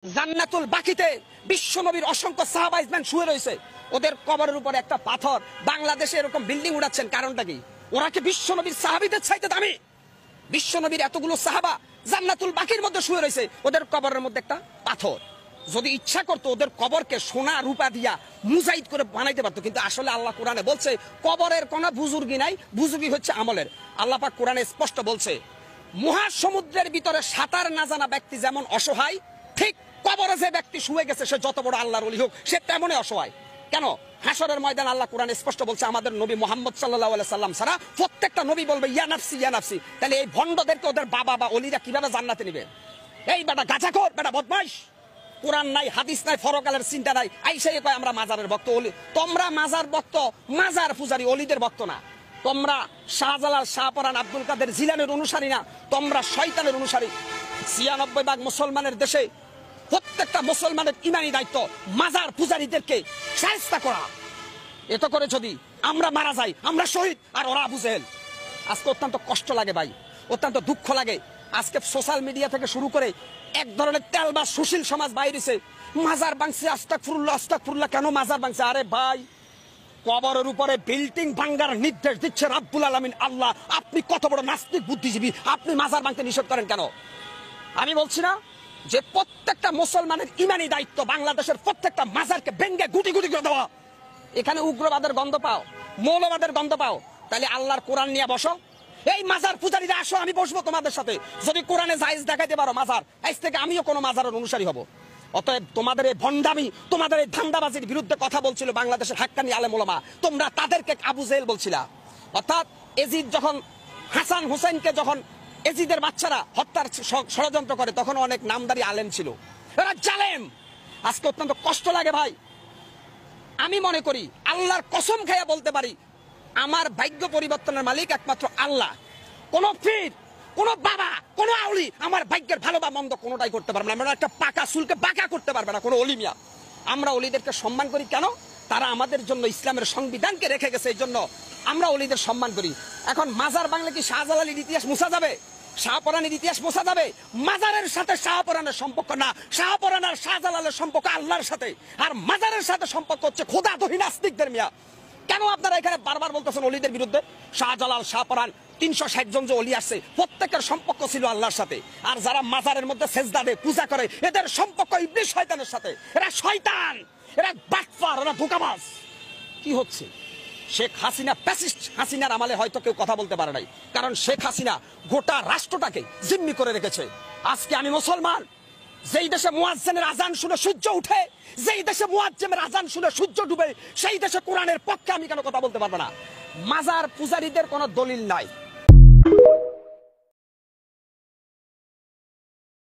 জান্নাতুল বাকিতে বিশ্বনবীর অসংখ্য সাহাবা ইজমান শুয়ে রয়েছে, ওদের কবরের উপরে একটা পাথর। বাংলাদেশে এরকম বিল্ডিং উড়াচ্ছেন, কারণটা কি? ওরা কি বিশ্বনবীর সাহাবীদের চাইতে দামি? বিশ্বনবীর এতগুলো সাহাবা জান্নাতুল বাকির মধ্যে শুয়ে রয়েছে, ওদের কবরের মধ্যে একটা পাথর। যদি ইচ্ছা করতো ওদের কবরকে সোনা রূপা দিয়া মুজাইদ করে বানাইতে পারতো, কিন্তু আসলে আল্লাহ কোরআনে বলছে কবরের কোনো বুজুর্গি নাই, বুজুর্গি হচ্ছে আমলের। আল্লাহ পাক কোরআনে স্পষ্ট বলছে মহাসমুদ্রের ভিতরে সাঁতার না জানা ব্যক্তি যেমন অসহায়, ঠিক কবরে যে ব্যক্তি শুয়ে গেছে সে যত বড় আল্লাহর ওলি হোক সে তেমনই অসহায়। কেন? হাসরের ময়দান আল্লাহ কোরআনে স্পষ্ট বলছে আমাদের নবী মুহাম্মদ সাল্লাল্লাহু আলাইহি সাল্লাম ছাড়া প্রত্যেকটা নবী বলবে ইয়া নাফসি ইয়া নাফসি। তাহলে এই ভণ্ডদেরকে ওদের বাবা বা ওলিরা কিভাবে জান্নাতে নেবে? এই বেটা গাঁজাখোর, বেটা বদমাইশ, কোরআন নাই, হাদিস নাই, ফরকালের চিন্তা নাই, আইসাই কয় আমরা মাজারের ভক্ত। ওলি তোমরা মাজার ভক্ত, মাজার পূজারী, অলিদের ভক্ত না। তোমরা শাহজালাল, শাহপরান, আব্দুল কাদের জিলানের অনুসারী না, তোমরা শয়তানের অনুসারী। ৯৬ ভাগ মুসলমানের দেশে প্রত্যেকটা মুসলমানের ইমানি দায়িত্ব মাজার পূজারীদেরকে শায়েস্তা করা। এত করে যদি আমরা মারা যাই আমরা শহীদ আর ওরা আবু জেহেল। আজকে অত্যন্ত কষ্ট লাগে ভাই, অত্যন্ত দুঃখ লাগে। আজকে সোশ্যাল মিডিয়া থেকে শুরু করে এক ধরনের তেলবাজ সুশীল সমাজ বাইরেছে, মাজার ভাঙছে, আস্তাগফিরুল্লাহ আস্তাগফিরুল্লাহ। কেন মাজার ভাঙছে? আরে ভাই, কবরের উপরে বিল্ডিং ভাঙ্গার নির্দেশ দিচ্ছে রাব্বুল আলামিন আল্লাহ। আপনি কত বড় নাস্তিক বুদ্ধিজীবী, আপনি মাজার ভাঙতে নিষেধ করেন কেন? আমি বলছি না যে প্রত্যেকটা মুসলমানের ইমানি দায়িত্ব বাংলাদেশের প্রত্যেকটা মাজারকে ভেঙ্গে গুটি গুটি করে দেওয়া। এখানে উগ্রবাদের গন্ধ পাও, মৌলবাদের গন্ধ পাও, তাহলে আল্লাহর কোরআন নিয়ে বসো। এই মাজার পূজারীরা আসো, আমি বসবো তোমাদের সাথে। যদি কোরআনে জায়েজ দেখাইতে পারো মাজার, আজ থেকে আমিও কোনো মাজারের অনুসারী হব। অতএব তোমাদের এই ভণ্ডামি, তোমাদের এই ধান্দাবাজির বিরুদ্ধে কথা বলছিল বাংলাদেশের হাক্কানি আলেম ওলামা। তোমরা তাদেরকে আবু জেহেল বলছিলা। অর্থাৎ এজিদ যখন হাসান হুসাইনকে যখন এজিদের বাচ্চারা হত্যার ষড়যন্ত্র করে, তখন অনেক নামদারি আলেম ছিল, এরা জালেম। আজকে অত্যন্ত কষ্ট লাগে ভাই। আমি মনে করি আল্লাহর কসম খাইয়া বলতে পারি আমার ভাগ্য পরিবর্তনের মালিক একমাত্র আল্লাহ। কোন পীর, কোন বাবা, কোন আউলি আমার ভাগ্যের ভালো বা মন্দ কোনোটাই করতে পারবে না। আমরা একটা পাকা চুলকে বাঁকা করতে পারবে না কোনো অলিমিয়া। আমরা অলিদেরকে সম্মান করি কেন? তারা আমাদের জন্য ইসলামের সংবিধানকে রেখে গেছে, এই জন্য আমরা অলিদের সম্মান করি। এখন মাজার বাংলা কি শাহজালালের ইতিহাস মুছা যাবে? শাহপরানের ইতিহাস মোছা যাবে? মাজারের সাথে শাহপরানের সম্পর্ক না, শাহপরান আর শাহজালালের সম্পর্ক আল্লাহর সাথে, আর মাজারের সাথে সম্পর্ক হচ্ছে খোদাদহী নাস্তিকদের। মিয়া, কেন আপনারা এখানে বারবার বলতেছেন অলিদের বিরুদ্ধে? শাহজালাল, শাহপরান, ৩৬০ জন যে অলি আসছে প্রত্যেকের সম্পর্ক ছিল আল্লাহর সাথে। আর যারা মাজারের মধ্যে সেজদা দেয়, পূজা করে, এদের সম্পর্ক ইবলিস শয়তানের সাথে। এরা শয়তান, এরা বাটপার, এরা ধোঁকাবাজ। কি হচ্ছে? শেখ হাসিনা ফ্যাসিস্ট হাসিনার আমলে হয়তো কেউ কথা বলতে পারে নাই, কারণ শেখ হাসিনা গোটা রাষ্ট্রটাকে জিম্মি করে রেখেছে। আজকে আমি মুসলমান, যেই দেশে মুয়াজ্জিনের আজান শুনে সূর্য উঠে, যেই দেশে মুয়াজ্জিনের আজান শুনে সূর্য ডুবে, সেই দেশে কোরআনের পক্ষে আমি কেন কথা বলতে পারবো না? মাজার পূজারীদের কোনো দলিল নাই।